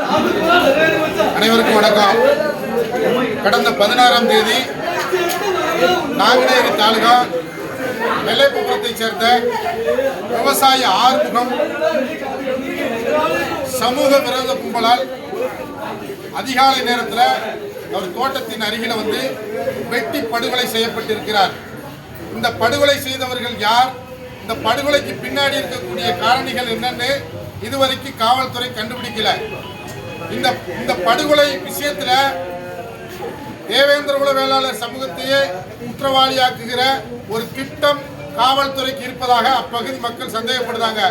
அனைவருக்கும் வணக்கம். கடந்த 16ஆம் தேதி நாங்குநேரி தாலுகா நெல்லைப்புறத்தைச் சேர்ந்த விவசாயி ஆறுமுகம் சமூக விரோத கும்பலால் அதிகாலை நேரத்தில் அவர் தோட்டத்தின் அருகில் வந்து வெட்டி படுகொலை செய்யப்பட்டிருக்கிறார். இந்த படுகொலை செய்தவர்கள் யார், இந்த படுகொலைக்கு பின்னாடி இருக்கக்கூடிய காரணிகள் என்னன்னு இதுவரைக்கும் காவல்துறை கண்டுபிடிக்கல. இந்த படுகொலை விஷயத்துல தேவேந்திரகுல வேளாளர் சமூகத்தையே குற்றவாளியாக்குகிற ஒரு திட்டம் காவல்துறைக்கு இருப்பதாக அப்பகுதி மக்கள் சந்தேகப்படுறாங்க.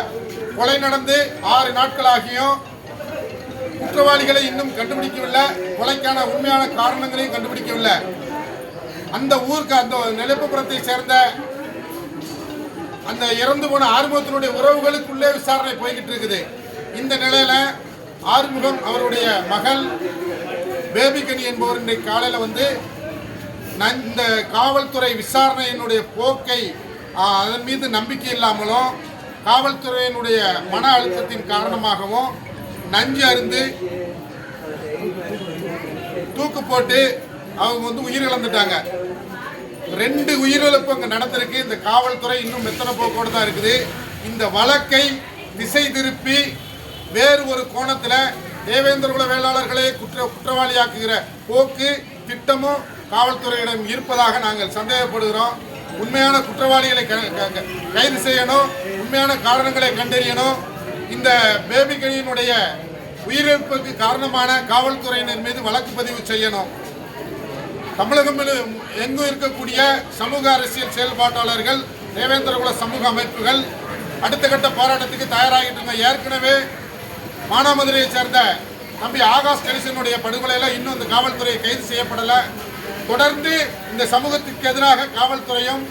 கொலை நடந்து 6 நாட்களாகியும் குற்றவாளிகளை இன்னும் கண்டுபிடிக்கவில்லை. கொலைக்கான உண்மையான காரணங்களையும் கண்டுபிடிக்கவில்லை. அந்த ஊருக்கு, அந்த நெல்லைப்புறத்தை சேர்ந்த அந்த இறந்து போன ஆறுமுகத்தினுடைய உறவுகளுக்குள்ளே விசாரணை போய்கிட்டு இருக்குது. இந்த நிலையில ஆறுமுகம் அவருடைய மகள் பேபிகனி என்பவர் இன்றைக்கு காலையில் வந்து இந்த காவல்துறை விசாரணையினுடைய போக்கை அதன் மீது நம்பிக்கை இல்லாமலும் காவல்துறையினுடைய மன அழுத்தத்தின் காரணமாகவும் நஞ்சு அருந்து தூக்கு போட்டு அவங்க வந்து உயிரிழந்துட்டாங்க. 2 உயிரிழப்பு அங்கே நடந்திருக்கு. இந்த காவல்துறை இன்னும் மெத்தன போக்கோடு தான் இருக்குது. இந்த வழக்கை திசை திருப்பி வேறு ஒரு கோணத்தில் தேவேந்திரகுல வேளாளர்களை குற்றவாளியாக்குகிற போக்கு திட்டமும் காவல்துறையிடம் இருப்பதாக நாங்கள் சந்தேகப்படுகிறோம். உண்மையான குற்றவாளிகளை கைது செய்யணும், உண்மையான காரணங்களை கண்டறியணும். இந்த பேபிகனியினுடைய உயிரிழப்புக்கு காரணமான காவல்துறையினர் மீது வழக்கு பதிவு செய்யணும். தமிழகம் எங்கும் இருக்கக்கூடிய சமூக அரசியல் செயல்பாட்டாளர்கள், தேவேந்திரகுல சமூக அமைப்புகள் அடுத்த கட்ட போராட்டத்துக்கு தயாராகிட்டு இருக்காங்க. ஏற்கனவே மானாமதுரையை சேர்ந்த தம்பி ஆகாஷ் கணேசனுடைய படுகொலையில் இன்னும் இந்த காவல்துறை கைது செய்யப்படலை. தொடர்ந்து இந்த சமூகத்திற்கு எதிராக காவல்துறையும்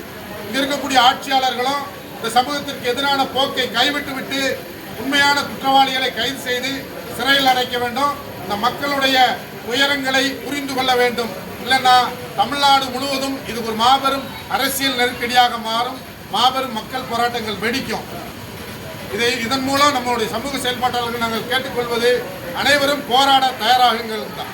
இங்க இருக்கக்கூடிய ஆட்சியாளர்களும் இந்த சமூகத்திற்கு எதிரான போக்கை கைவிட்டு விட்டு உண்மையான குற்றவாளிகளை கைது செய்து சிறையில் அடைக்க வேண்டும். இந்த மக்களுடைய உயரங்களை புரிந்து கொள்ள வேண்டும். இல்லைன்னா தமிழ்நாடு முழுவதும் இது ஒரு மாபெரும் அரசியல் நெருக்கடியாக மாறும், மாபெரும் மக்கள் போராட்டங்கள் வெடிக்கும். இதன் மூலம் நம்மளுடைய சமூக செயல்பாட்டாளர்கள் நாங்கள் கேட்டுக்கொள்வது, அனைவரும் போராட தயாராகுங்கள் தான்.